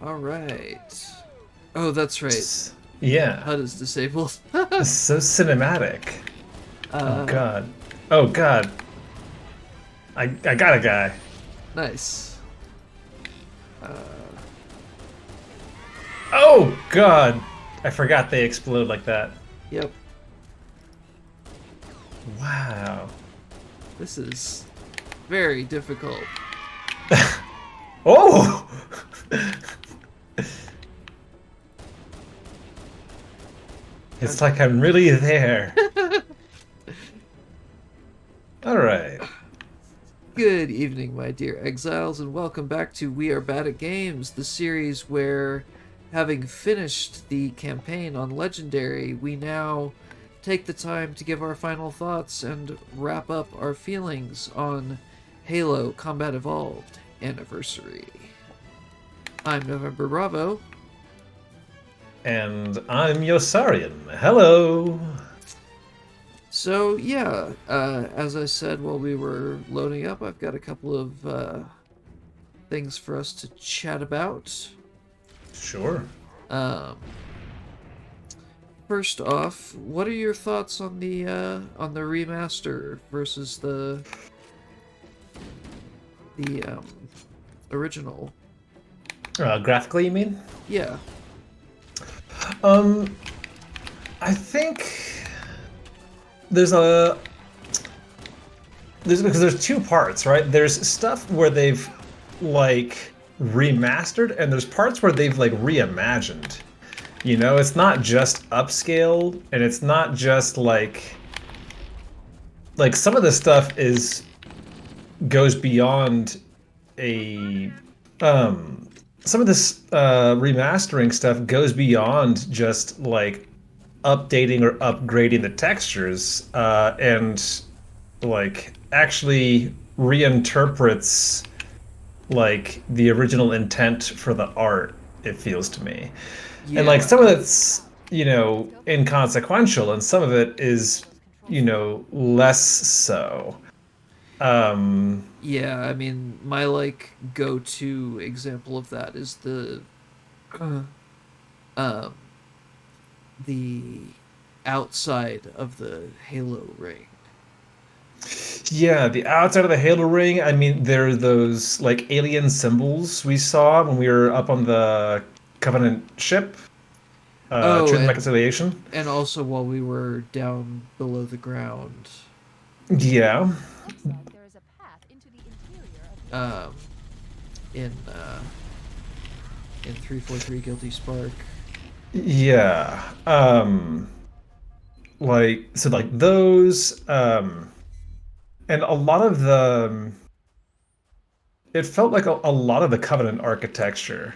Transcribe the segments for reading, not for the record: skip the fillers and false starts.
All right. Oh, that's right. Yeah. HUD is disabled. It's so cinematic. Oh uh, god. Oh god. I got a guy. nice. Uh, Oh god. I forgot they explode like that. yep. Wow. This is very difficult. Oh! It's like I'm really there. All right. Good evening, my dear exiles, and welcome back to We Are Bad at Games, the series where, having finished the campaign on Legendary, we now take the time to give our final thoughts and wrap up our feelings on Halo Combat Evolved Anniversary. I'm November Bravo. And I'm Yosarian. Hello. So, yeah, as I said while we were loading up, I've got a couple of things for us to chat about. Sure. Um, First off, what are your thoughts on the remaster versus the original? Graphically, you mean? Yeah. Um, I think there's a there's because there's two parts, right? There's stuff where they've like remastered, and there's parts where they've like reimagined. You know, it's not just upscaled, and it's not just like some of the stuff is goes beyond a some of this remastering stuff goes beyond just like updating or upgrading the textures and like actually reinterprets like the original intent for the art, it feels to me. And like some of Yeah. it's, inconsequential, and some of it is, less so. Um Yeah, I mean, my like go-to example of that is uh, um the outside of the Halo ring. Yeah, the outside of the Halo ring. I mean, there are those like alien symbols we saw when we were up on the Covenant ship, Oh, Truth and Reconciliation. and also while we were down below the ground, Yeah, um, in 343 Guilty Spark. yeah. Like those, and a lot of the. It felt like a lot of the Covenant architecture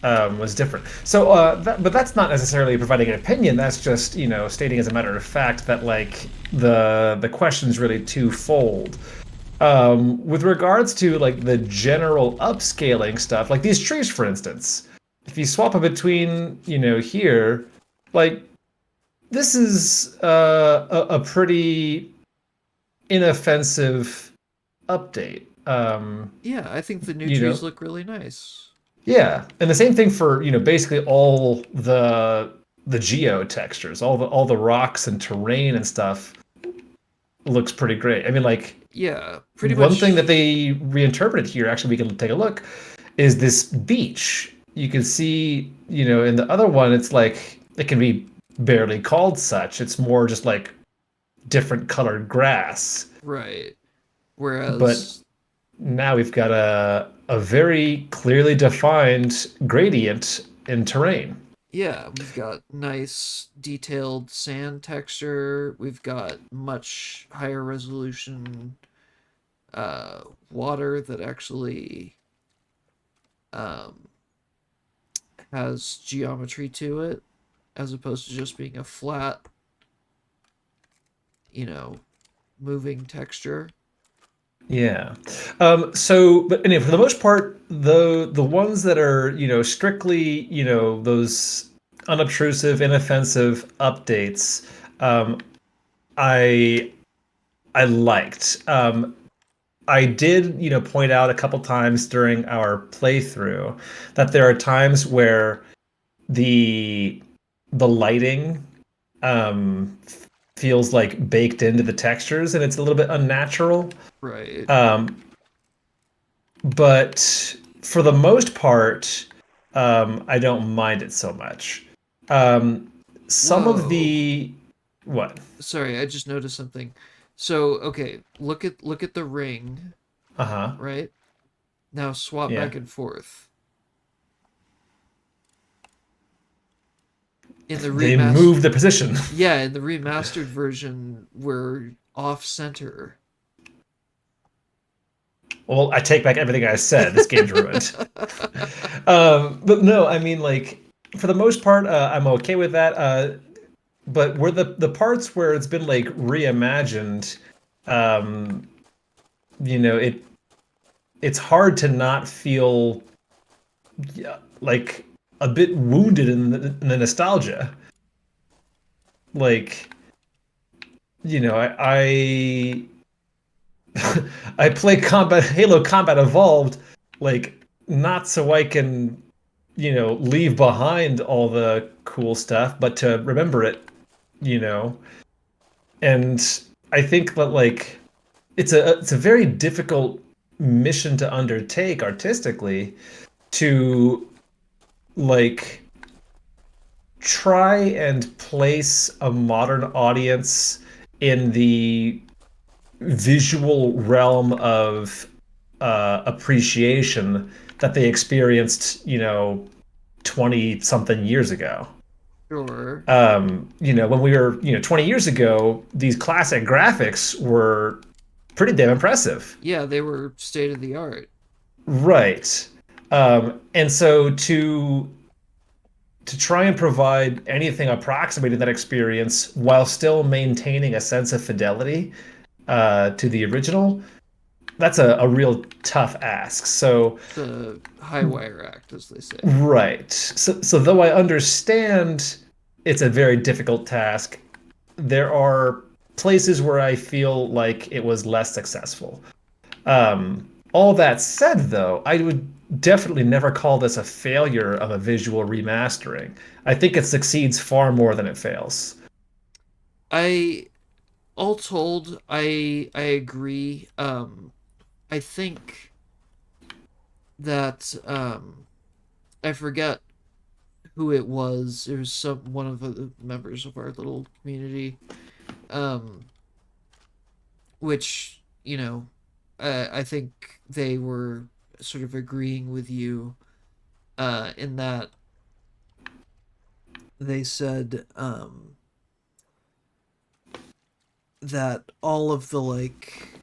was different. So, but that's not necessarily providing an opinion. That's just stating as a matter of fact that like the question's really twofold. With regards to like the general upscaling stuff, like these trees, for instance, if you swap it between here, like this is a pretty inoffensive update. Yeah, I think the new You trees know, look really nice. Yeah, and the same thing for basically all the geo textures, all the rocks and terrain and stuff looks pretty great. I mean, like Yeah, pretty one thing that much. they reinterpreted here, actually, we can take a look, is this beach. You can see, in the other one, it's like it can be barely called such. It's more just like different colored grass. Right. But Whereas, now we've got a very clearly defined gradient in terrain. yeah, we've got nice detailed sand texture. We've got much higher resolution water that actually um, has geometry to it, as opposed to just being a flat, you know, moving texture. Yeah. But anyway, for the most part, the ones that are, strictly, those unobtrusive, inoffensive updates, um, I I liked. I did, point out a couple times during our playthrough that there are times where the the lighting feels like baked into the textures and it's a little bit unnatural. Right. Um, but for the most part, I don't mind it so much. Um, some of Whoa. the what? Sorry, I just noticed something. So, okay, look at the ring, Uh-huh. right? Now swap Yeah. back and forth. In the They remaster, moved the position. yeah, in the remastered version, we're off center. Well, I take back everything I said. This game's ruined. But no, I mean, like, for the most part, I'm okay with that. But where the parts where it's been like reimagined, um, it's hard to not feel, yeah, like a bit wounded in the nostalgia. Like, I I play Combat Halo Combat Evolved, like, not so I can, leave behind all the cool stuff, but to remember it, you know. And I think that, like, it's a very difficult mission to undertake artistically, to, like, try and place a modern audience in the visual realm of appreciation that they experienced, 20 something years ago. Sure. When we were, 20 years ago, these classic graphics were pretty damn impressive. Yeah, they were state of the art. Right. And so to try and provide anything approximating that experience while still maintaining a sense of fidelity to the original, that's a real tough ask. So, The high wire act, as they say. right. So though I understand it's a very difficult task, there are places where I feel like it was less successful. All that said, though, I would definitely never call this a failure of a visual remastering. I think it succeeds far more than it fails. I all told, I agree. I think that I forget who it was. It was some one of the members of our little community, um, which I think they were sort of agreeing with you, in that they said that all of the like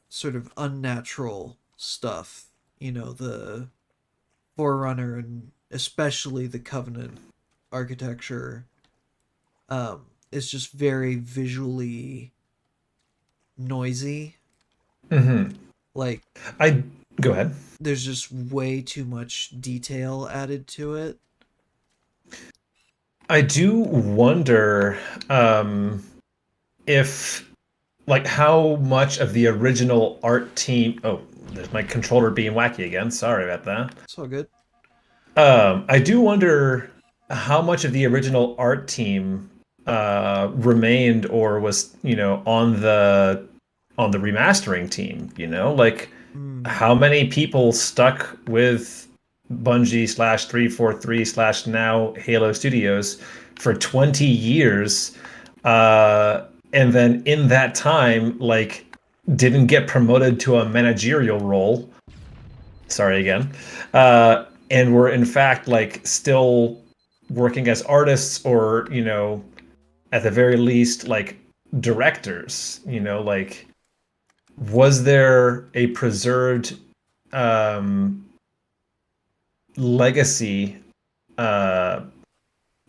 sort of unnatural stuff, the Forerunner and especially the Covenant architecture, is just very visually noisy. Hmm. Like, I Go ahead. there's just way too much detail added to it. I do wonder if, like, how much of the original art team. Oh, there's my controller being wacky again. Sorry about that. It's all good. I do wonder how much of the original art team remained or was, on the remastering team, like Hmm. how many people stuck with Bungie slash 343 slash now Halo Studios for 20 years, and then in that time, like, didn't get promoted to a managerial role. Sorry again. And were in fact, like, still working as artists, or, at the very least, like, directors, like, was there a preserved um, legacy uh,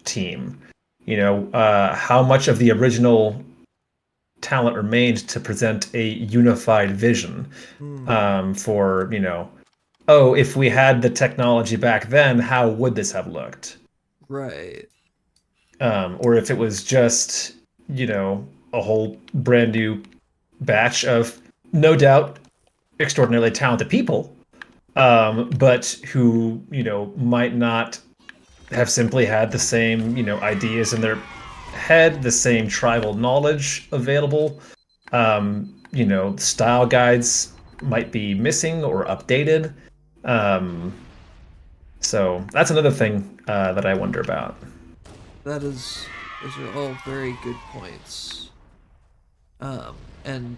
team? How much of the original talent remained to present a unified vision Hmm. for, oh, if we had the technology back then, how would this have looked? Right. Or if it was just, a whole brand new batch of no doubt extraordinarily talented people, but who might not have simply had the same ideas in their head, the same tribal knowledge available. Style guides might be missing or updated. Um, so that's another thing that I wonder about. Those are all very good points. And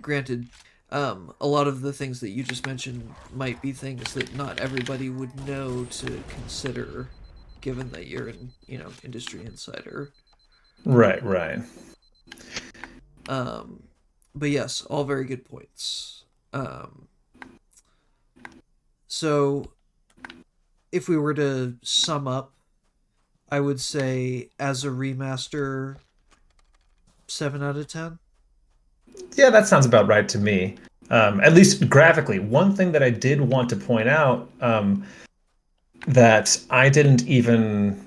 granted, a lot of the things that you just mentioned might be things that not everybody would know to consider, given that you're an industry insider. Right, right. Um, but yes, all very good points. Um, so if we were to sum up, I would say as a remaster, 7 out of 10. Yeah, that sounds about right to me. At least graphically. One thing that I did want to point out that I didn't even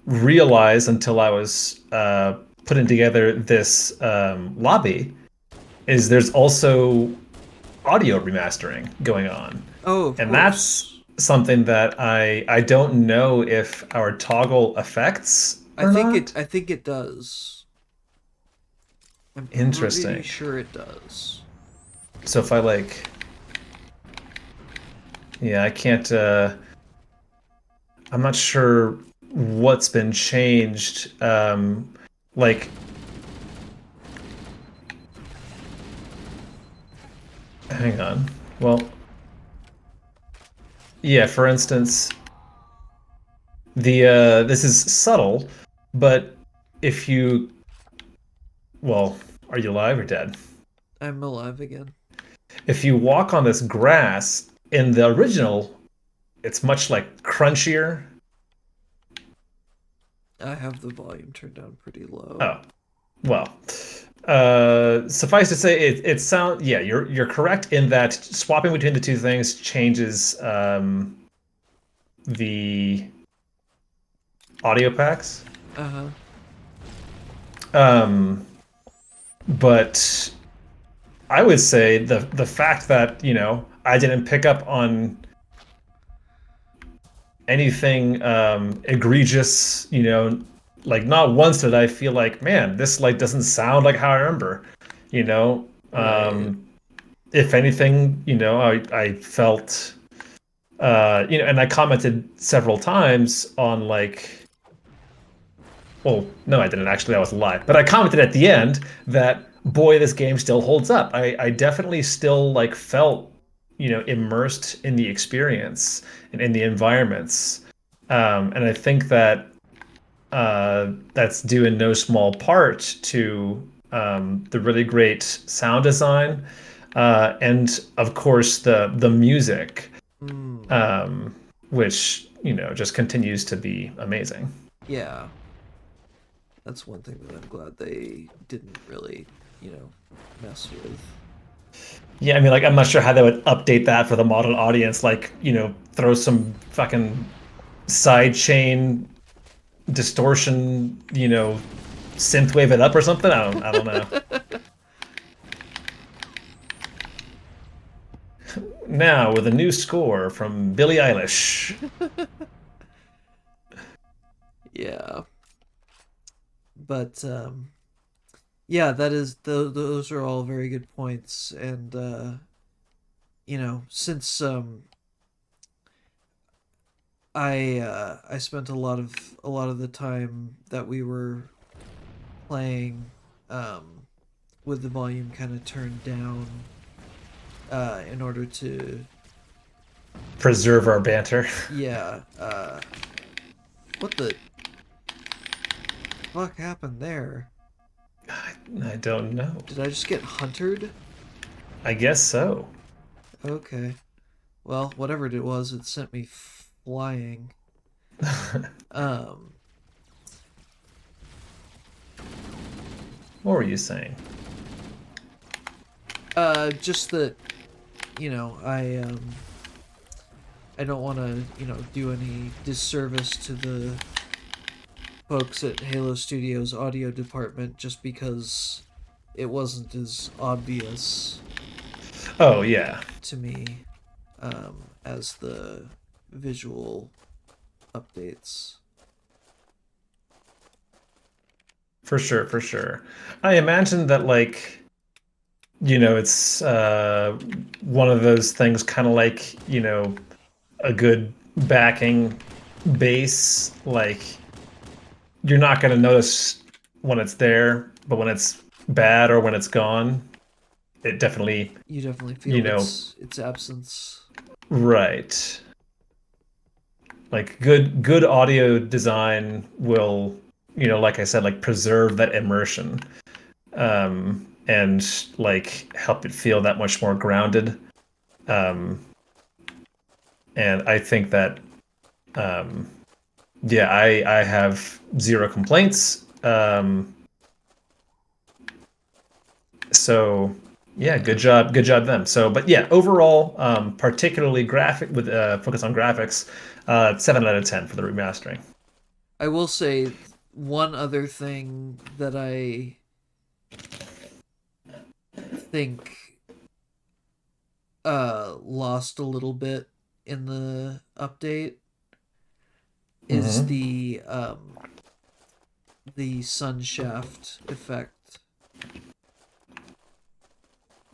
realize until I was putting together this lobby is there's also audio remastering going on. Oh, of And that's course. something that I don't know if our toggle affects or not. I think it does. I'm pretty Interesting. sure it does. So if I like, yeah, I can't, I'm not sure what's been changed. Like, hang on. Well, yeah, for instance, the this is subtle, but if you, well, are you alive or dead? I'm alive again. If you walk on this grass in the original, it's much like crunchier. I have the volume turned down pretty low. Oh, well, suffice to say, it sound yeah, you're correct in that swapping between the two things changes the audio packs. Uh huh. Um, but I would say the fact that I didn't pick up on anything egregious, like not once did I feel like, man, this like doesn't sound like how I remember, you know. Right. If anything, I felt and I commented several times on like, well, no, I didn't actually, that was a lie. But I commented at the end that boy, this game still holds up. I definitely still like felt, immersed in the experience and in the environments. And I think that that's due in no small part to the really great sound design, and of course the music, Mm. um, which just continues to be amazing. Yeah. That's one thing that I'm glad they didn't really, mess with. Yeah, I mean, like I'm not sure how they would update that for the modern audience. Like, throw some fucking side chain distortion, synthwave it up or something. I don't know. Now with a new score from Billie Eilish. Yeah. But yeah, those are all very good points, and since I spent a lot of the time that we were playing with the volume kind of turned down in order to Preserve our banter. yeah what the fuck happened there? I don't know. Did I just get huntered? I guess so. Okay. Well, whatever it was, it sent me flying. Um, What were you saying? just that, I don't want to, do any disservice to the folks at Halo Studios audio department just because it wasn't as obvious Oh yeah, to me as the visual updates. for sure, for sure. I imagine that it's one of those things kind of like, a good backing bass. Like you're not going to notice when it's there, but when it's bad or when it's gone, it definitely, You definitely you feel know, its absence. right. Like good audio design will, like I said, like preserve that immersion, and like help it feel that much more grounded. Um, and I think that, um, yeah, I have zero complaints. So yeah, Yeah. good job them. So, but yeah, overall, particularly graphic with focus on graphics, 7 out of 10 for the remastering. I will say one other thing that I think lost a little bit in the update is Hmm. the sun shaft effect.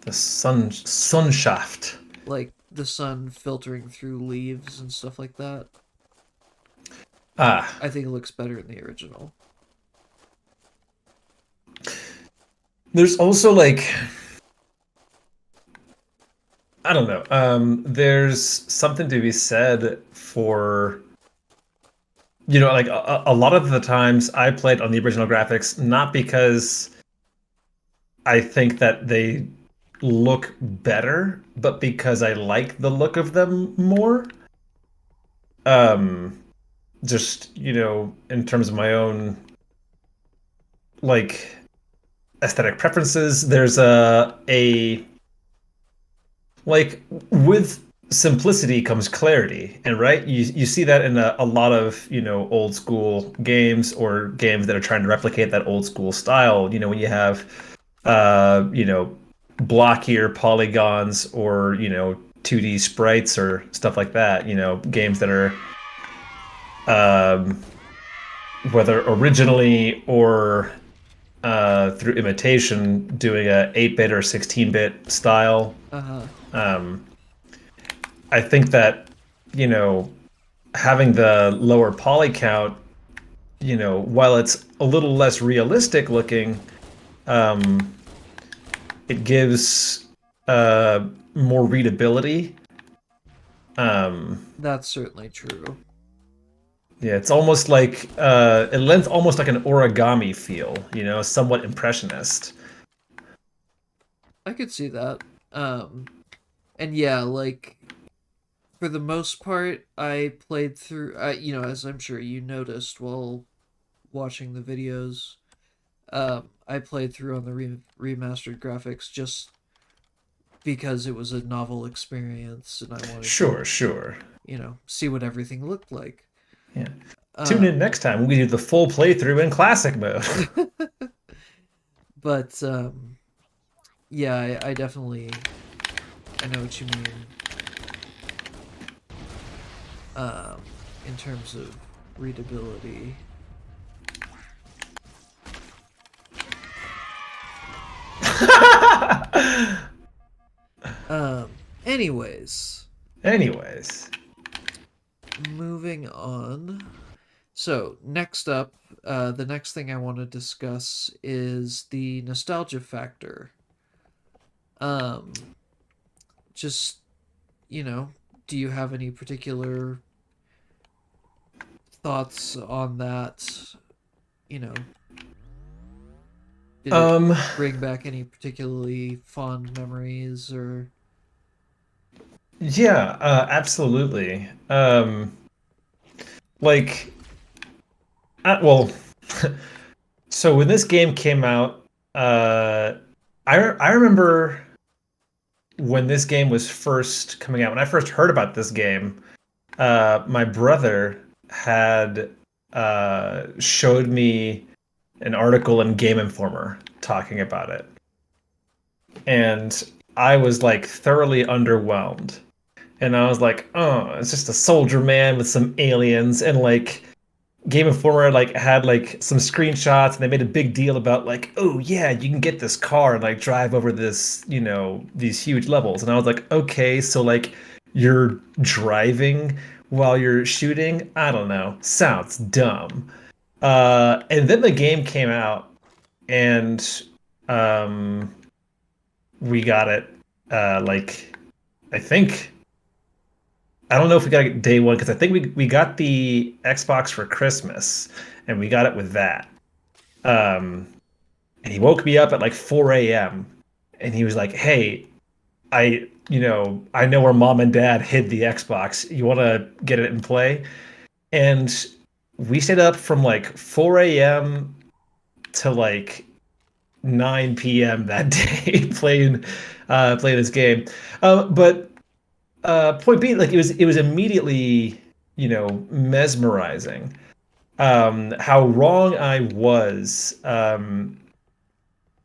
The sun shaft. Like the sun filtering through leaves and stuff like that. Ah, I think it looks better in the original. there's also like, I don't know. There's something to be said for, like a lot of the times I played on the original graphics, not because I think that they look better, but because I like the look of them more. Um, just, in terms of my own like aesthetic preferences, there's a like with simplicity comes clarity, and right, you see that in a lot of old school games or games that are trying to replicate that old school style. When you have uh you know blockier polygons or 2D sprites or stuff like that. Games that are um whether originally or through imitation doing a 8-bit or 16-bit style. Uh huh. um I think that, you know, having the lower poly count, while it's a little less realistic looking, um, it gives more readability. Um, That's certainly true. yeah, it's almost like it lends almost like an origami feel, somewhat impressionist. I could see that. Um, and yeah, like for the most part, I played through. As I'm sure you noticed while watching the videos, I played through on the remastered graphics just because it was a novel experience, and I wanted to, Sure, sure. see what everything looked like. Yeah. Tune in Um, next time when we do the full playthrough in classic mode. but yeah, I definitely I know what you mean. Um, in terms of readability. Anyways, Anyways. moving on. So, next up, the next thing I want to discuss is the nostalgia factor. Um, just, you know, do you have any particular thoughts on that? You know, did it Um, bring back any particularly fond memories or. yeah, absolutely. Like, well, so when this game came out, I remember when this game was first coming out. When I first heard about this game, my brother had showed me an article in Game Informer talking about it. and I was like thoroughly underwhelmed. And I was like, oh, it's just a soldier man with some aliens. And like Game Informer like had like some screenshots and they made a big deal about like, oh yeah, you can get this car and like drive over this, these huge levels. And I was like, okay, so like you're driving while you're shooting? I don't know. Sounds dumb. And then the game came out and um we got it like I think I don't know if we got it day one because I think we got the Xbox for Christmas and we got it with that. Um, and he woke me up at like 4 a.m. and he was like, "Hey, I know where mom and dad hid the Xbox. You want to get it and play?" And we stayed up from like 4 a.m. to like 9 p.m. that day playing this game. But point being, like it was immediately, mesmerizing. How wrong I was.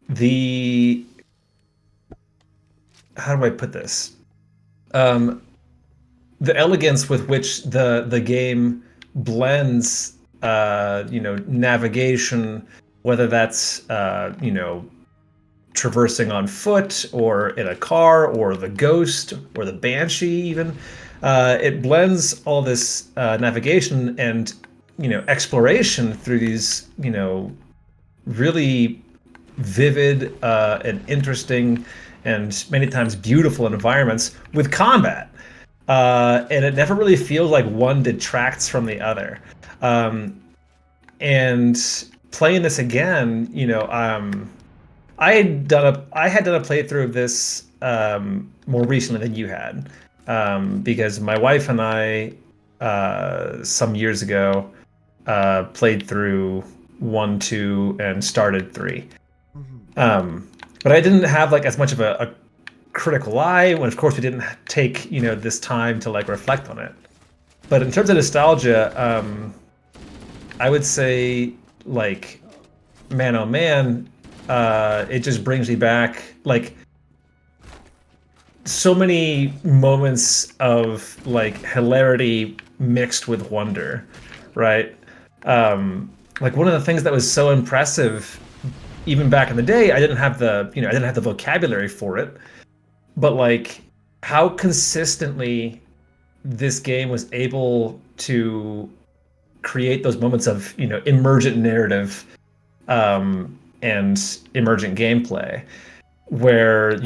The How do I put this? Um, the elegance with which the game blends, navigation, whether that's traversing on foot or in a car or the ghost or the banshee even. It blends all this navigation and exploration through these really vivid and interesting and many times beautiful environments with combat. And it never really feels like one detracts from the other. Um, and playing this again, I had done a playthrough of this more recently than you had, because my wife and I some years ago played through 1, 2, and started 3. Mhm. But I didn't have like as much of a critical eye when, of course, we didn't take this time to like reflect on it. But in terms of nostalgia, I would say like man oh man, it just brings me back like so many moments of like hilarity mixed with wonder, right? Like one of the things that was so impressive even back in the day, I didn't have the vocabulary for it, but like how consistently this game was able to create those moments of, emergent narrative and emergent gameplay where,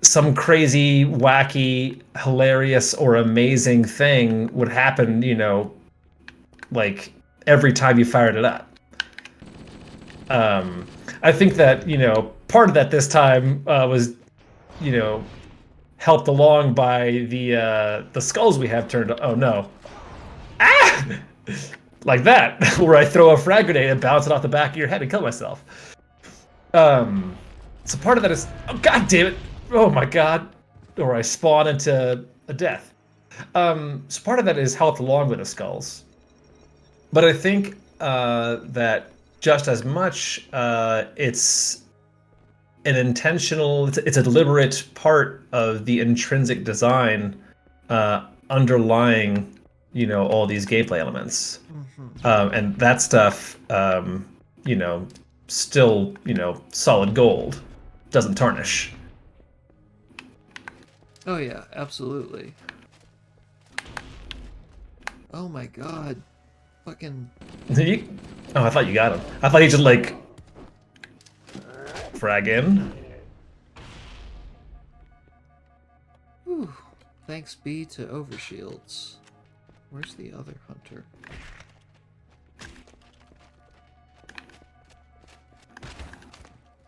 some crazy, wacky, hilarious, or amazing thing would happen, like every time you fired it up. I think that, part of that this time was, you know, helped along by the skulls we have turned. Oh no. Ah! Like that, where I throw a frag grenade and bounce it off the back of your head and kill myself. Um, so part of that is, oh god damn it, oh my god, or I spawn into a death. So part of that is helped along with the skulls, but I think that just as much, it's an intentional, it's a deliberate part of the intrinsic design underlying, all these gameplay elements. Mhm. And that stuff, you know, still, solid gold, doesn't tarnish. Oh yeah, absolutely. Oh my god. Fucking Oh, I thought you got him. I thought he just like frag in. whew. Thanks be to overshields. Where's the other hunter?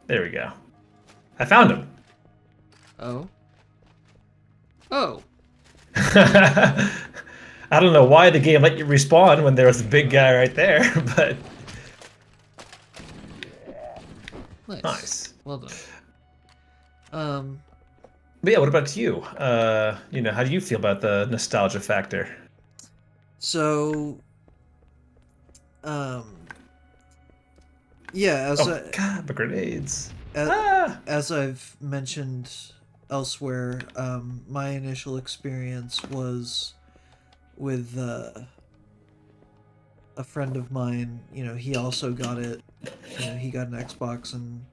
There we go. I found him. Oh. Oh. I don't know why the game let you respawn when there was a big guy right there, but Nice. nice. Well done. Um But yeah, what about you? How do you feel about the nostalgia factor? so um yeah, as Oh a god, the grenades. as I've mentioned elsewhere, my initial experience was with a friend of mine. He also got it. He got an Xbox and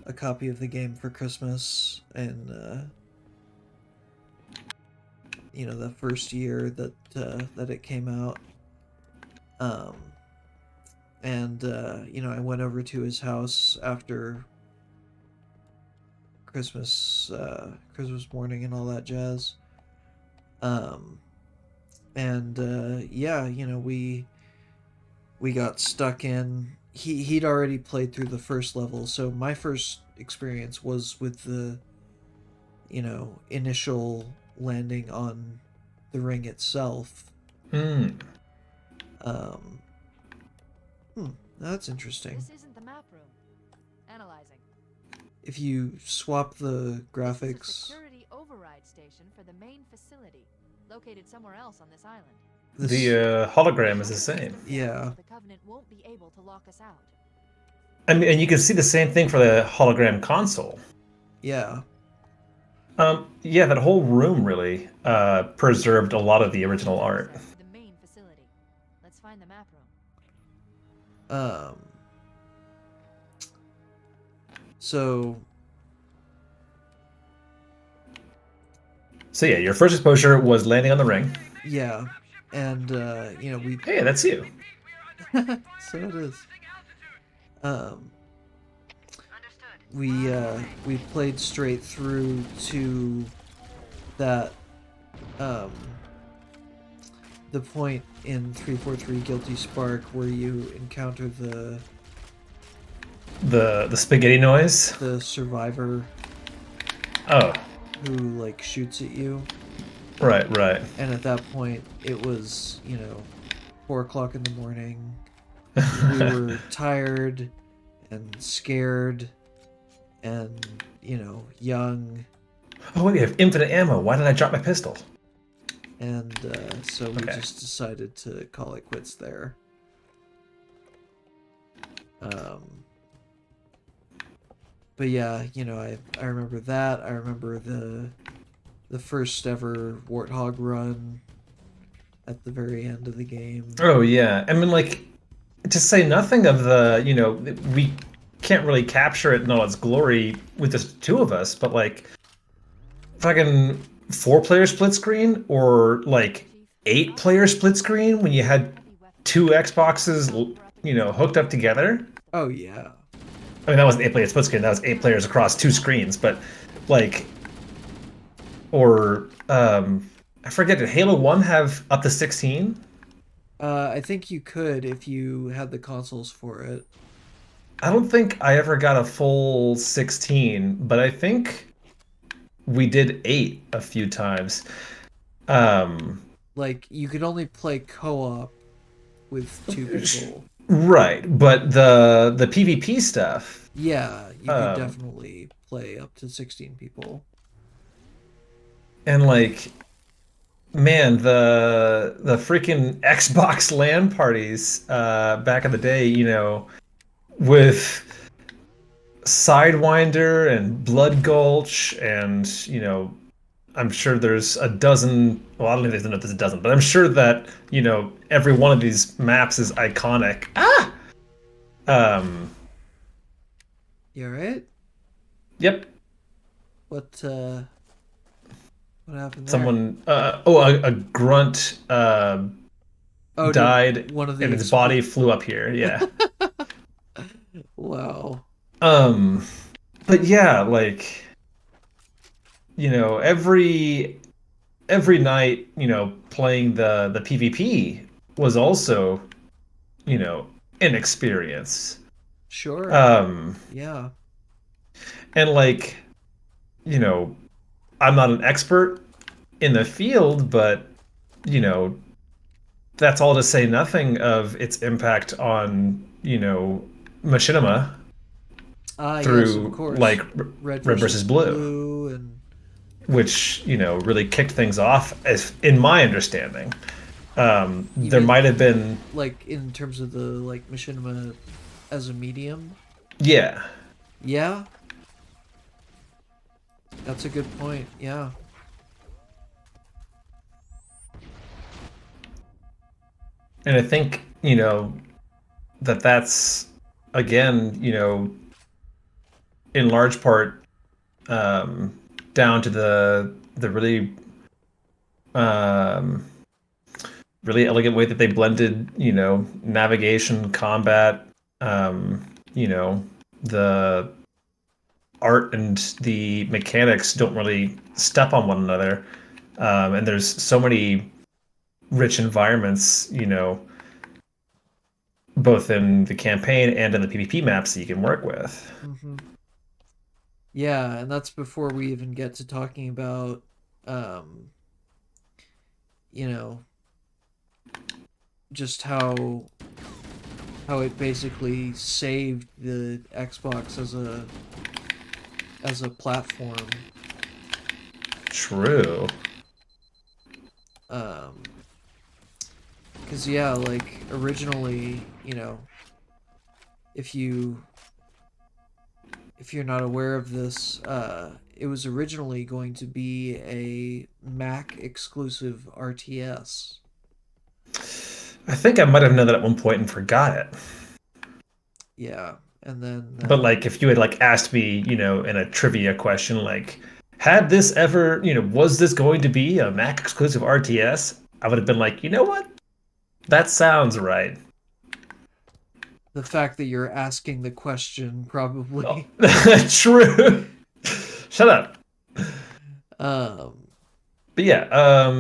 a copy of the game for Christmas, and the first year that it came out. And I went over to his house after Christmas morning and all that jazz. And yeah, we got stuck in. He'd already played through the first level, so my first experience was with the initial landing on the ring itself. That's interesting. This isn't the map room. Analyzing. If you swap the graphics. This is a security override station for the main facility, located somewhere else on this island. The hologram is the same. Yeah. The Covenant won't be able to lock us out. I mean, and you can see the same thing for the hologram console. Yeah. Yeah, that whole room really preserved a lot of the original art. The main facility. Let's find the map room. So yeah, your first exposure was landing on the ring. Yeah, and we. Hey, that's you. So it is. We played straight through to that the point in 343 Guilty Spark where you encounter the spaghetti noise, the survivor who like shoots at you. Right. And at that point it was 4:00 in the morning. We were tired and scared and young. Oh wait, we have infinite ammo. Why did I drop my pistol? And so we just decided to call it quits there. But yeah, I remember that. I remember the first ever Warthog run at the very end of the game. Oh yeah, I mean, like, to say nothing of the, we can't really capture it in all its glory with just two of us, but like, fucking 4-player split screen or like 8-player split screen when you had 2 Xboxes, hooked up together. Oh yeah. I mean, that wasn't 8-player split screen. That was 8 players across 2 screens. But like, or I forget. Did Halo 1 have up to 16? I think you could if you had the consoles for it. I don't think I ever got a full 16, but I think we did 8 a few times. Like, you could only play co-op with 2 people. Right, but the PvP stuff. Yeah, you could definitely play up to 16 people. And like, man, the freaking Xbox LAN parties back in the day, with Sidewinder and Blood Gulch and, I'm sure there's a dozen. Well, I don't even know if there's a dozen, but I'm sure that every one of these maps is iconic. You alright? Yep. What happened there? Someone. A grunt. Died. One of the and its body flew up here. Yeah. Wow. But yeah, like. Every night, playing the PvP was also, an experience. Sure. Yeah. And like, I'm not an expert in the field, but, that's all to say nothing of its impact on, machinima through, yes, of course. like, Red versus Blue. And which really kicked things off, as in my understanding. There might have been, like, in terms of the machinima as a medium. Yeah. That's a good point. Yeah. And I think, that's again, in large part down to the um, really elegant way that they blended, navigation, combat, the art and the mechanics don't really step on one another. And there's so many rich environments, both in the campaign and in the PvP maps that you can work with. Mm-hmm. Yeah, and that's before we even get to talking about, you know, just how it basically saved the Xbox as a platform. True. Because yeah, like originally, if you're not aware of this, it was originally going to be a Mac exclusive RTS. I think I might have known that at one point and forgot it. Yeah, and then But like, if you had like asked me, in a trivia question, like, had this ever, was this going to be a Mac exclusive RTS? I would have been like, you know what? That sounds right. the fact that you're asking the question probably. Oh. True. Shut up. um, But yeah,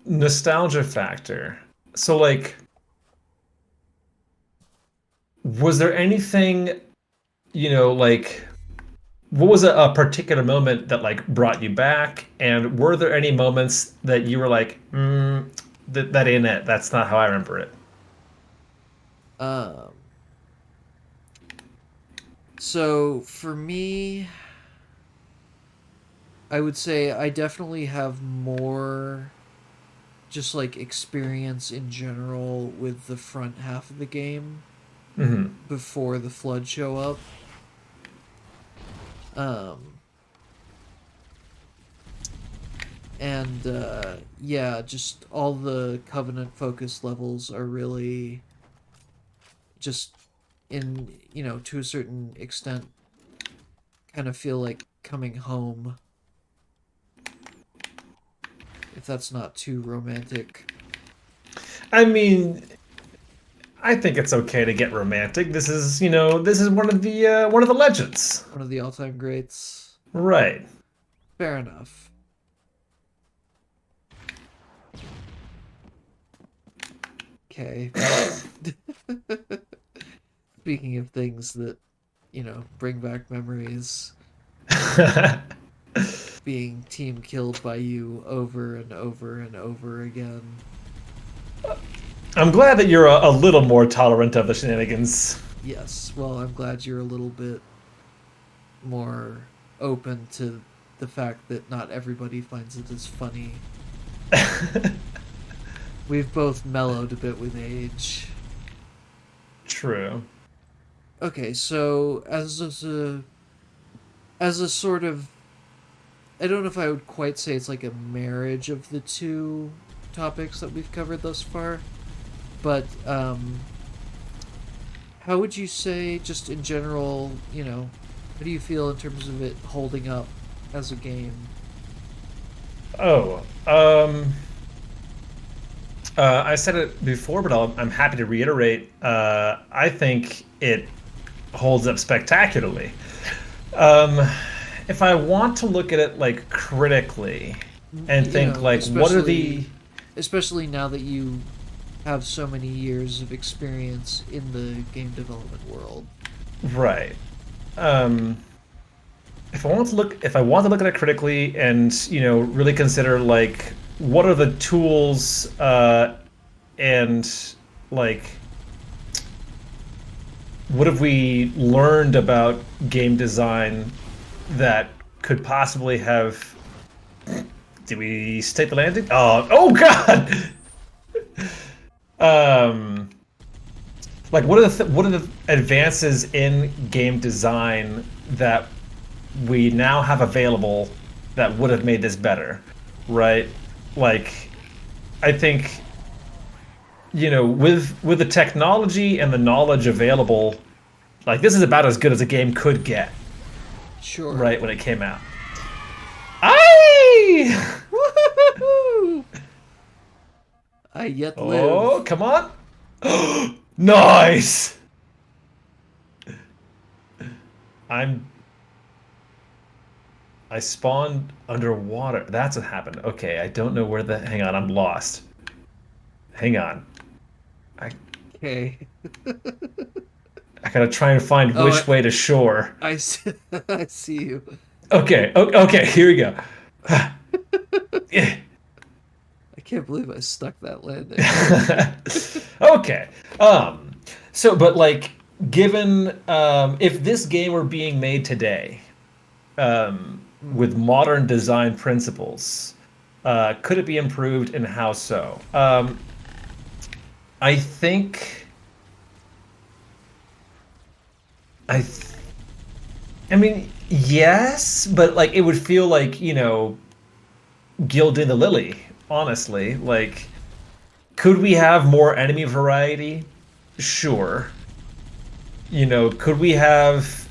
nostalgia factor. So like, was there anything, like, what was a particular moment that like brought you back? And were there any moments that you were like, that ain't it. That's not how I remember it. um, so for me, I would say I definitely have more just like experience in general with the front half of the game Mm-hmm. before the flood show up. And yeah, just all the Covenant focus levels are really just in, to a certain extent, kind of feel like coming home. If that's not too romantic. I mean, I think it's okay to get romantic. This is one of the legends. One of the all-time greats. Right. Fair enough. Okay. Speaking of things that, bring back memories, being team killed by you over and over and over again. I'm glad that you're a little more tolerant of the shenanigans. Yes, well, I'm glad you're a little bit more open to the fact that not everybody finds it as funny. We've both mellowed a bit with age. True. Okay, so as a sort of, I don't know if I would quite say it's like a marriage of the two topics that we've covered thus far, but how would you say, just in general, how do you feel in terms of it holding up as a game? Oh, I said it before, but I'm happy to reiterate. I think it holds up spectacularly. If I want to look at it like critically and think like, what are the, especially now that you have so many years of experience in the game development world, right? If I want to look at it critically and really consider like what are the tools and like what have we learned about game design that could possibly have, did we state the landing? Oh God. Like what are the advances in game design that we now have available that would have made this better, right? Like, I think, with the technology and the knowledge available, like this is about as good as a game could get, Sure. right, when it came out. I Woohoo! I yet live. Oh, come on. Nice. I spawned underwater. That's what happened. Okay, I don't know where hang on, I'm lost. Hang on. Okay. I gotta try and find which way to shore. I see, I see you. Okay, okay, here we go. Yeah. I can't believe I stuck that landing. Okay. But like, given if this game were being made today, with modern design principles, could it be improved, and how so? I think. I mean, yes, but like it would feel like, gilding the lily, honestly. Like, could we have more enemy variety? Sure. Could we have,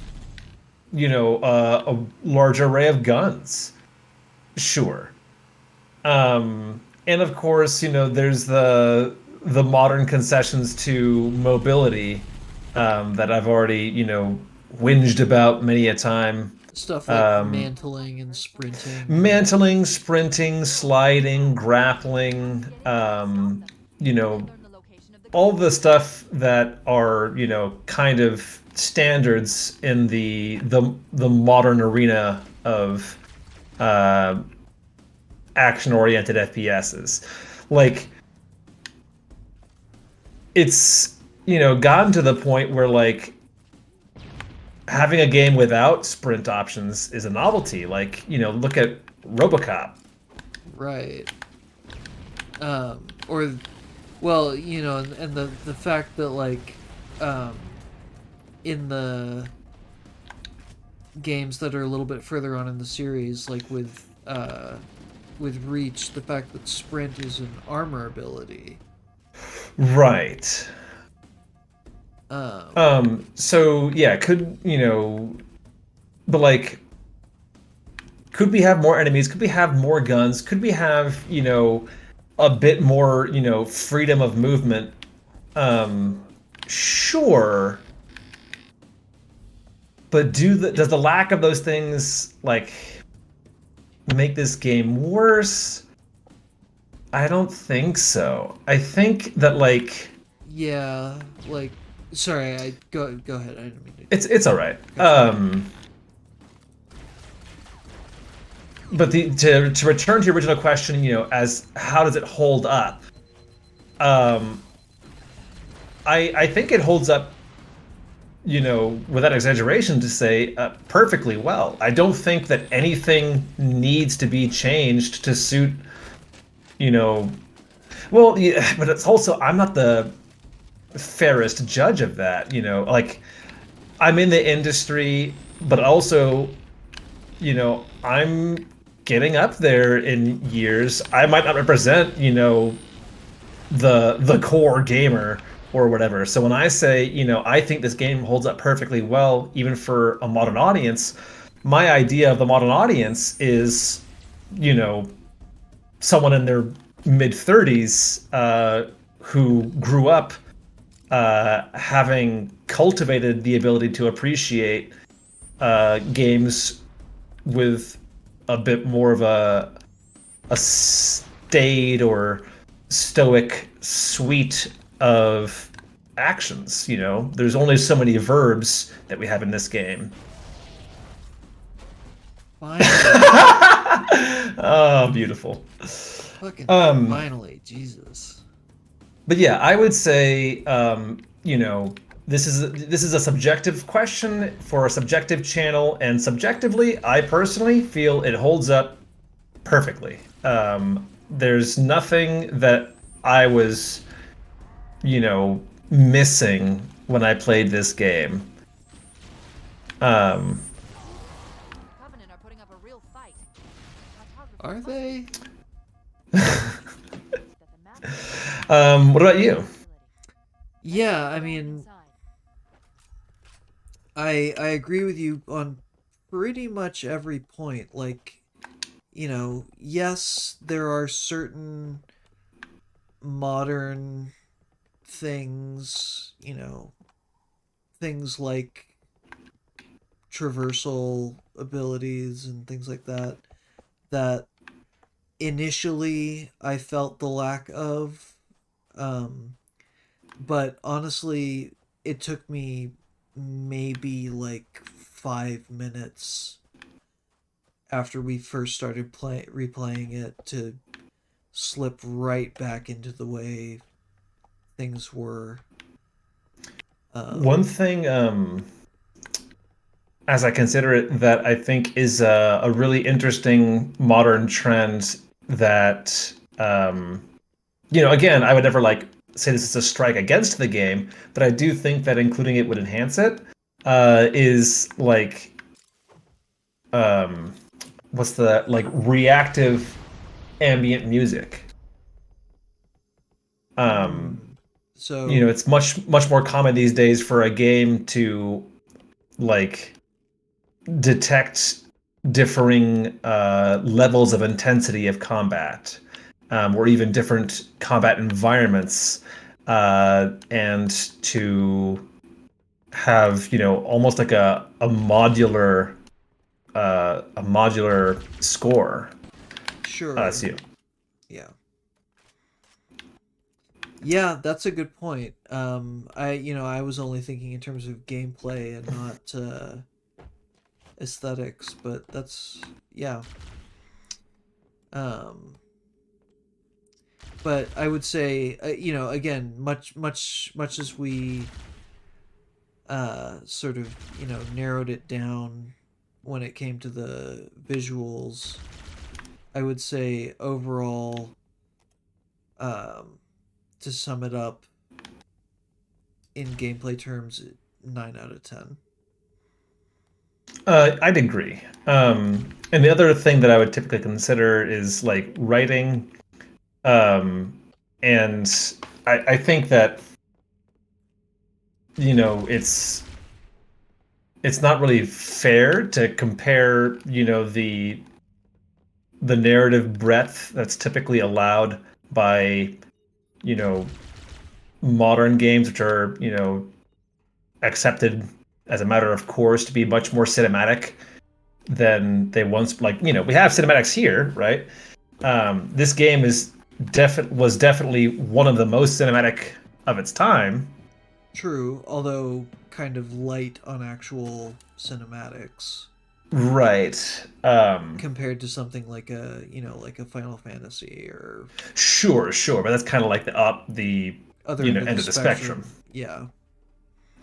a large array of guns? Sure. And of course, there's the modern concessions to mobility, that I've already, whinged about many a time. Stuff like mantling and sprinting. Mantling, sprinting, sliding, grappling, all the stuff that are, kind of standards in the modern arena of action-oriented FPSs. Like, it's, gotten to the point where, like, having a game without sprint options is a novelty. Like, look at RoboCop. Right. Or, well, and the fact that, like, in the games that are a little bit further on in the series, like with Reach, the fact that sprint is an armor ability. Right. So yeah, but like, could we have more enemies? Could we have more guns? Could we have, a bit more, freedom of movement? Sure. But does the lack of those things, like, make this game worse? I don't think so. I think that, like, yeah, like, sorry, I go ahead. I didn't mean to. It's all right. But to return to your original question, as how does it hold up? I think it holds up, without exaggeration, to say perfectly well. I don't think that anything needs to be changed to suit, well, yeah, but it's also, I'm not the fairest judge of that. Like, I'm in the industry, but also, I'm getting up there in years. I might not represent, the core gamer or whatever. So when I say, I think this game holds up perfectly well, even for a modern audience, my idea of the modern audience is, someone in their mid-30s who grew up having cultivated the ability to appreciate games with a bit more of a staid or stoic suite of actions. There's only so many verbs that we have in this game. Finally. Oh, beautiful. Fucking finally, Jesus. But yeah, I would say, this is a subjective question for a subjective channel, and subjectively, I personally feel it holds up perfectly. There's nothing that I was, missing when I played this game. Covenant are putting up a real fight. Are they? What about you? Yeah, I mean, I agree with you on pretty much every point. Like, yes, there are certain modern things, things like traversal abilities and things like that, that initially I felt the lack of. Um, but honestly, it took me maybe like 5 minutes after we first started replaying it to slip right back into the way things were. One thing, as I consider it, that I think is a really interesting modern trend that, again, I would never like say this is a strike against the game, but I do think that including it would enhance it. Is like, um, what's the like reactive ambient music. Um, Mm, so it's much more common these days for a game to like detect differing levels of intensity of combat, or even different combat environments, and to have almost like a modular score. sure, So yeah. Yeah, that's a good point. I was only thinking in terms of gameplay and not aesthetics, but that's yeah. Um, but I would say, again, much as we sort of narrowed it down when it came to the visuals, I would say overall, um, to sum it up in gameplay terms, 9 out of 10. I'd agree. And the other thing that I would typically consider is like writing. Um, and I think that it's not really fair to compare the narrative breadth that's typically allowed by you know modern games, which are accepted as a matter of course to be much more cinematic than they once, like, we have cinematics here, right? This game was definitely one of the most cinematic of its time. True, although kind of light on actual cinematics Right. compared to something like like a Final Fantasy or Sure, but that's kind of like the other end of end the of the spectrum. spectrum. Yeah,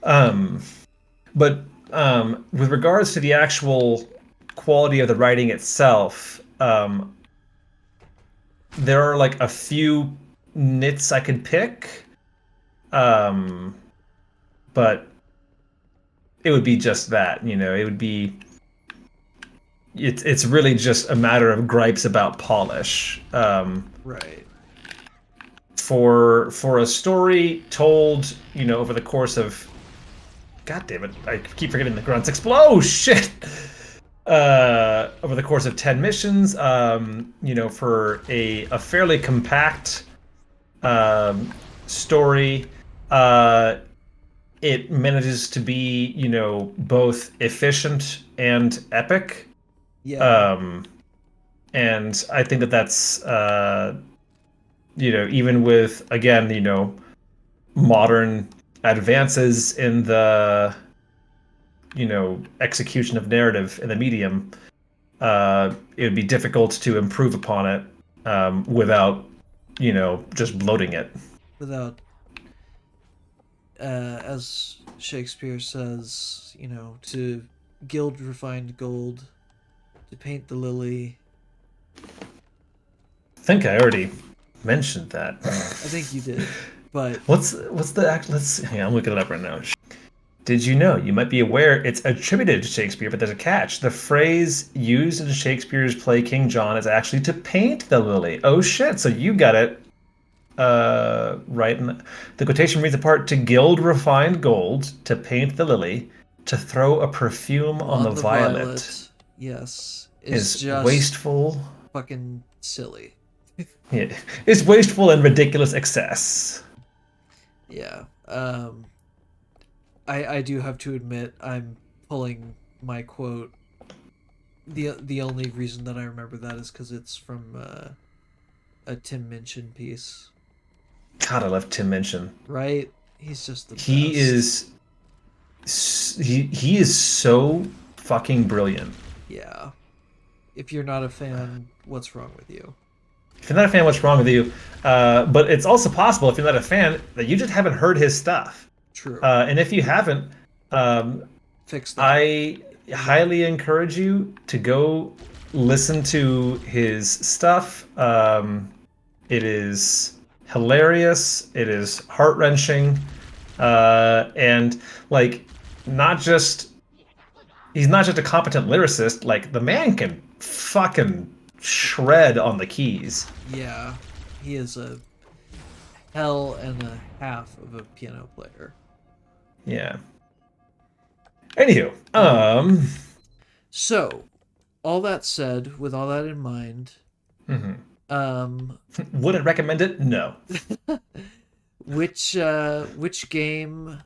Um, but with regards to the actual quality of the writing itself, there are like a few nits I could pick, um, but it would be just that. It would be it's really just a matter of gripes about polish. right. For a story told, over the course of, God damn it, I keep forgetting the grunts explode. Shit. Over the course of 10 missions, for a fairly compact story, it manages to be, both efficient and epic. Yeah, Um, and I think that that's, even with, again, modern advances in the, execution of narrative in the medium, it would be difficult to improve upon it, without, just bloating it. without as Shakespeare says, to gild refined gold, to paint the lily. I think I already mentioned that. I think you did, but What's the act? Let's see. Yeah, I'm looking it up right now. Did you know? You might be aware it's attributed to Shakespeare, but there's a catch. The phrase used in Shakespeare's play King John is actually to paint the lily. Oh shit! So you got it right. The quotation reads apart: to gild refined gold, to paint the lily, to throw a perfume on the violet. Yes, Is just wasteful. fucking silly. Yeah, it's wasteful and ridiculous excess. Yeah. I do have to admit I'm pulling my quote. The only reason that I remember that is because it's from a Tim Minchin piece. God, I love Tim Minchin. Right? He's just the best. He is so fucking brilliant. Yeah. If you're not a fan, what's wrong with you? If you're not a fan, what's wrong with you? But it's also possible, if you're not a fan, that you just haven't heard his stuff. True. And if you haven't, Fix that. I highly encourage you to go listen to his stuff. It is hilarious. It is heart-wrenching. And like, he's not just a competent lyricist, like the man can fucking shred on the keys. Yeah. He is a hell and a half of a piano player. Yeah. Anywho, So, all that said, with all that in mind, would I recommend it? No. which game,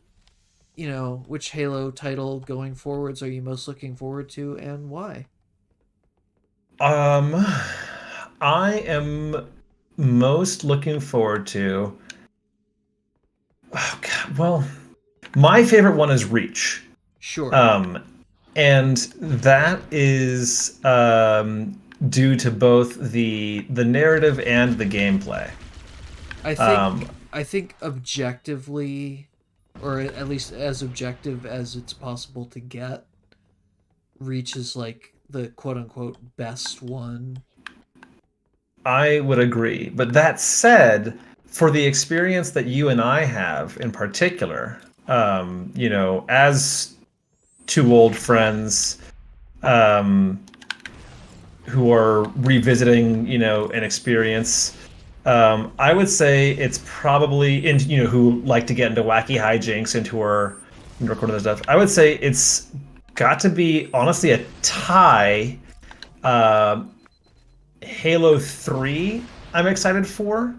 which Halo title going forwards are you most looking forward to, and why? I am most looking forward to. Oh God, well, my favorite one is Reach. Sure. And that is due to both the narrative and the gameplay. I think objectively, or at least as objective as it's possible to get, Reach is like the quote-unquote best one. I would agree. But that said, for the experience that you and I have in particular, as two old friends who are revisiting, an experience, I would say it's probably, who like to get into wacky hijinks and who are recording this stuff. I would say it's got to be, honestly, a tie. Halo 3, I'm excited for.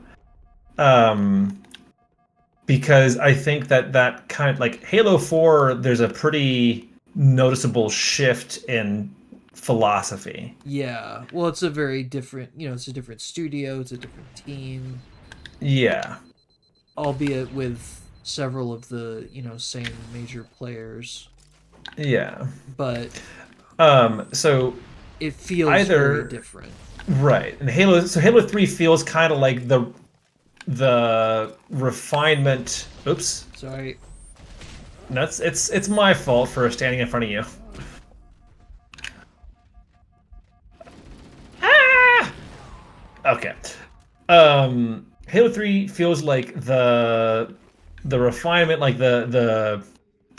Because I think that kind of, like, Halo 4, there's a pretty noticeable shift in philosophy. Yeah. Well, it's a very different, it's a different studio, it's a different team. Yeah. Albeit with several of the, same major players. Yeah. But so it feels very different. Right. And Halo 3 feels kind of like the refinement. Oops. Sorry. No, it's my fault for standing in front of you. Ah! Okay. Halo 3 feels like the refinement, like the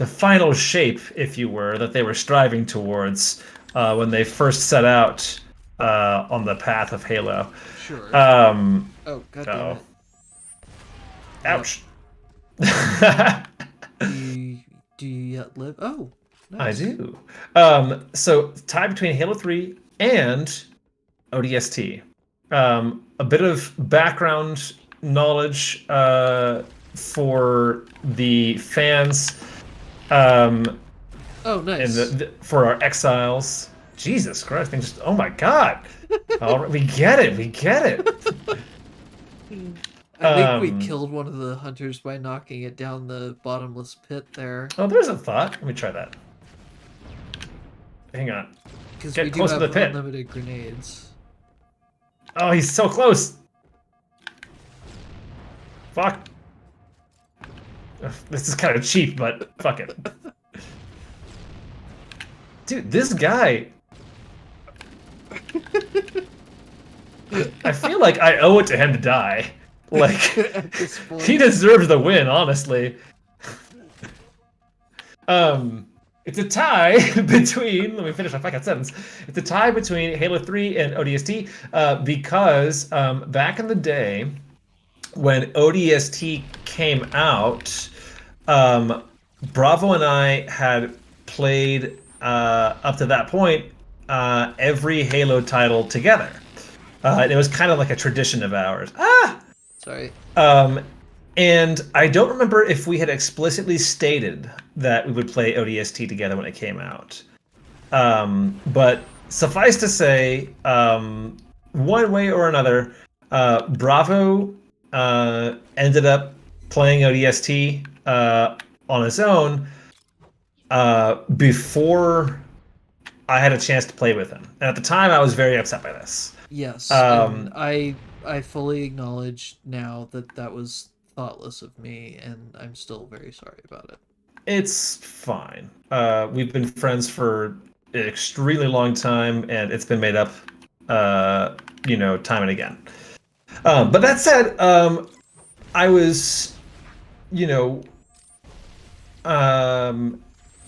final shape, if you were, that they were striving towards when they first set out on the path of Halo. Sure. Oh, God damn it. Ouch. Do you yet live? Oh, nice. I do. So tie between Halo 3 and ODST. A bit of background knowledge for the fans. Oh, nice. And for our Exiles. Jesus Christ! Oh my God! All right, we get it. I think we killed one of the hunters by knocking it down the bottomless pit there. Oh, there's a thought. Let me try that. Hang on. Because we do have unlimited grenades. Oh, he's so close. Fuck. This is kind of cheap, but fuck it. Dude, this guy... I feel like I owe it to him to die. Like, he deserves the win, honestly. It's a tie between. Let me finish my fucking sentence. It's a tie between Halo 3 and ODST because back in the day when ODST came out, um, Bravo and I had played up to that point every Halo title together. And it was kind of like a tradition of ours. Sorry. Um, and I don't remember if we had explicitly stated that we would play ODST together when it came out. But suffice to say, one way or another, Bravo ended up playing ODST on his own before I had a chance to play with him. And at the time, I was very upset by this. Yes, and I fully acknowledge now that that was thoughtless of me, and I'm still very sorry about it. It's fine. We've been friends for an extremely long time, and it's been made up, time and again. But that said, I was, you know,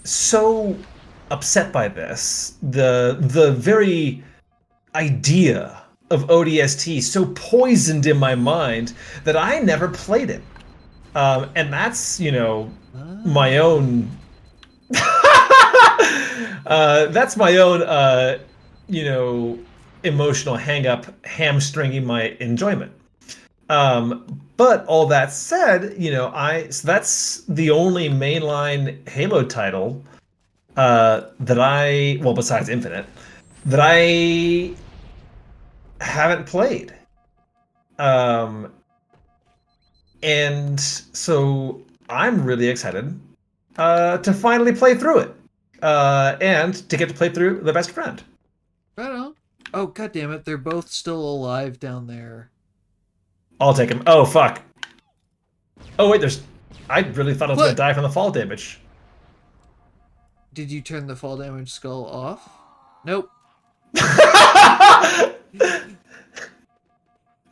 so upset by this. The very idea of ODST so poisoned in my mind that I never played it. And that's, my own. That's my own, emotional hang up, hamstringing my enjoyment. But all that said, so that's the only mainline Halo title besides Infinite, that I haven't played. And so I'm really excited to finally play through it. And to get to play through The Best Friend. Right on. Oh, god damn it, they're both still alive down there. I'll take him. Oh, fuck. Oh, wait, I really thought I was going to die from the fall damage. Did you turn the fall damage skull off? Nope.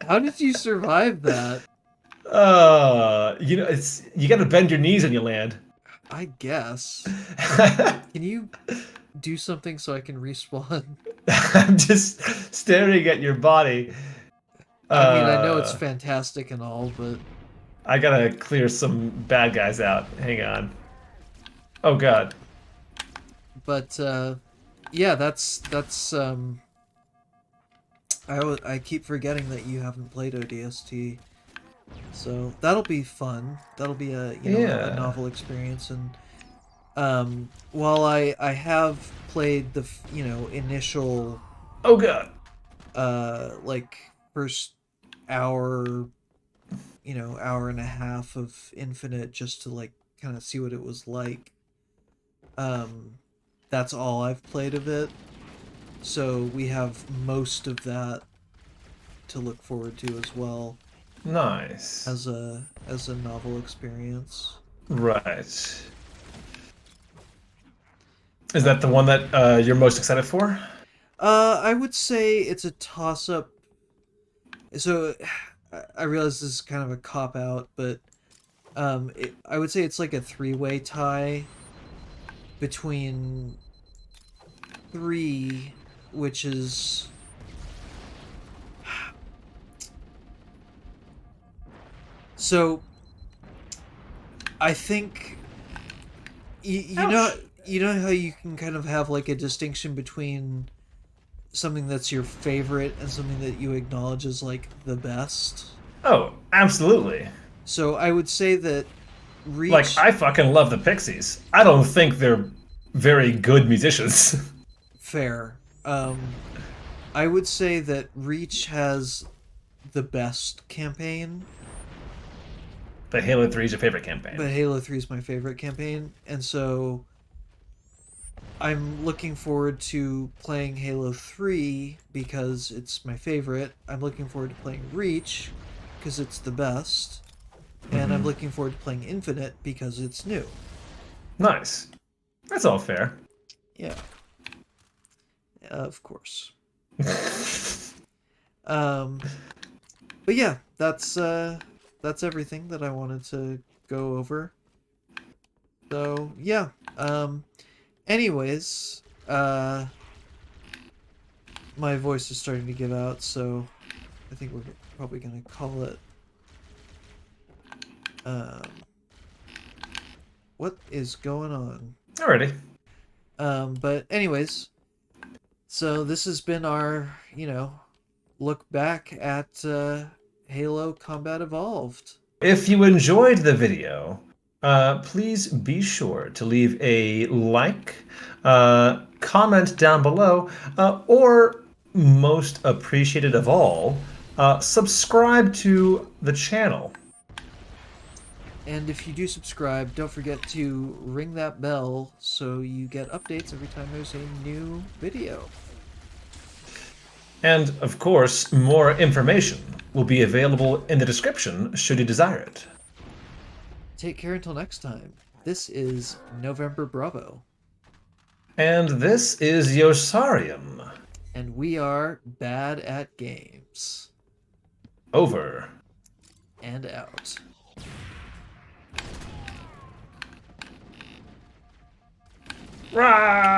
How did you survive that? It's you got to bend your knees when you land. I guess. Can you do something so I can respawn? I'm just staring at your body. I mean, I know it's fantastic and all, but I gotta clear some bad guys out. Hang on. Oh god. But yeah, that's I keep forgetting that you haven't played ODST, so that'll be fun. That'll be a a novel experience. And while I have played the initial oh god like first hour hour and a half of Infinite just to like kind of see what it was like, that's all I've played of it. So we have most of that to look forward to as well. Nice. As a novel experience. Right. Is that the one that you're most excited for? I would say it's a toss-up. So I realize this is kind of a cop-out, but I would say it's like a three-way tie between 3, which is so I think you know how you can kind of have like a distinction between something that's your favorite and something that you acknowledge as like the best. Oh, absolutely. So I would say that Reach... Like, I fucking love the Pixies. I don't think they're very good musicians. Fair. I would say that Reach has the best campaign. But Halo 3 is your favorite campaign. But Halo 3 is my favorite campaign, and so I'm looking forward to playing Halo 3 because it's my favorite. I'm looking forward to playing Reach because it's the best. And I'm looking forward to playing Infinite because it's new. Nice. That's all fair. Yeah. Of course. But yeah, that's everything that I wanted to go over. So yeah, Anyways, my voice is starting to give out, so I think we're probably gonna call it. What is going on? Alrighty. But anyways, so this has been our, look back at Halo Combat Evolved. If you enjoyed the video, please be sure to leave a like, comment down below, or most appreciated of all, subscribe to the channel. And if you do subscribe, don't forget to ring that bell so you get updates every time there's a new video. And of course, more information will be available in the description should you desire it. Take care until next time. This is November Bravo. And this is Yosarium. And we are bad at games. Over. And out. Rah!